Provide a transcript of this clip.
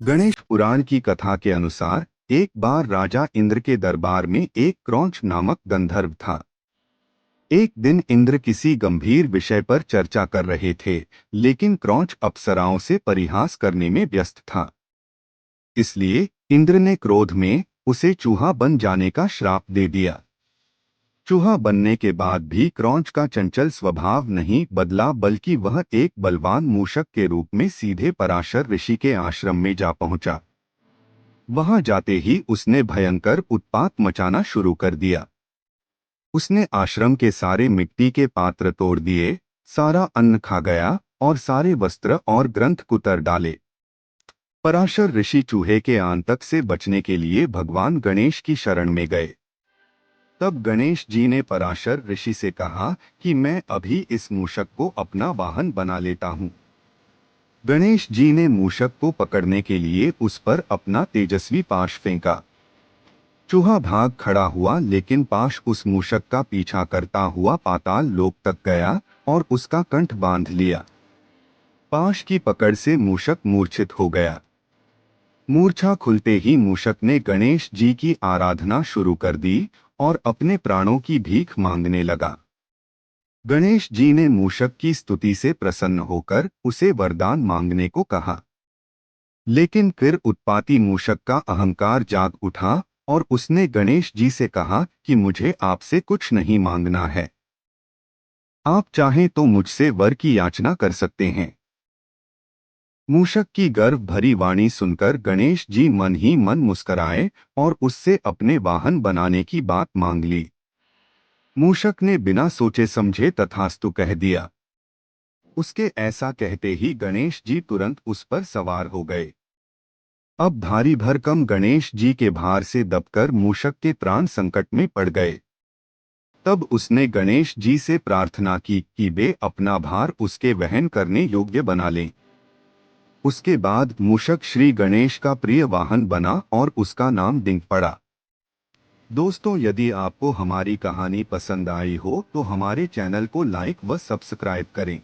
गणेश पुराण की कथा के अनुसार एक बार राजा इंद्र के दरबार में एक क्रौंच नामक गंधर्व था। एक दिन इंद्र किसी गंभीर विषय पर चर्चा कर रहे थे, लेकिन क्रौंच अप्सराओं से परिहास करने में व्यस्त था। इसलिए इंद्र ने क्रोध में उसे चूहा बन जाने का श्राप दे दिया। चूहा बनने के बाद भी क्रौंच का चंचल स्वभाव नहीं बदला, बल्कि वह एक बलवान मूषक के रूप में सीधे पराशर ऋषि के आश्रम में जा पहुंचा। वहां जाते ही उसने भयंकर उत्पात मचाना शुरू कर दिया। उसने आश्रम के सारे मिट्टी के पात्र तोड़ दिए, सारा अन्न खा गया और सारे वस्त्र और ग्रंथ कुतर डाले। पराशर ऋषि चूहे के आतंक से बचने के लिए भगवान गणेश की शरण में गए। तब गणेश जी ने पराशर ऋषि से कहा कि मैं अभी इस मूषक को अपना वाहन बना लेता हूँ। गणेश जी ने मूषक को पकड़ने के लिए उस पर अपना तेजस्वी पाश फेंका। चूहा भाग खड़ा हुआ, लेकिन पाश उस मूषक का पीछा करता हुआ पाताल लोक तक गया और उसका कंठ बांध लिया। पाश की पकड़ से मूषक मूर्छित हो गया। मूर्छा खुलते ही मूषक ने गणेश जी की आराधना शुरू कर दी और अपने प्राणों की भीख मांगने लगा। गणेश जी ने मूषक की स्तुति से प्रसन्न होकर उसे वरदान मांगने को कहा। लेकिन फिर उत्पाती मूषक का अहंकार जाग उठा और उसने गणेश जी से कहा कि मुझे आपसे कुछ नहीं मांगना है। आप चाहें तो मुझसे वर की याचना कर सकते हैं। मूषक की गर्व भरी वाणी सुनकर गणेश जी मन ही मन मुस्कराए और उससे अपने वाहन बनाने की बात मांग ली। मूषक ने बिना सोचे समझे तथास्तु कह दिया। उसके ऐसा कहते ही गणेश जी तुरंत उस पर सवार हो गए। अब भारी भरकम गणेश जी के भार से दबकर मूषक के प्राण संकट में पड़ गए। तब उसने गणेश जी से प्रार्थना की कि वे अपना भार उसके वहन करने योग्य बना लें। उसके बाद मूषक श्री गणेश का प्रिय वाहन बना और उसका नाम डिंग पड़ा। दोस्तों, यदि आपको हमारी कहानी पसंद आई हो तो हमारे चैनल को लाइक व सब्सक्राइब करें।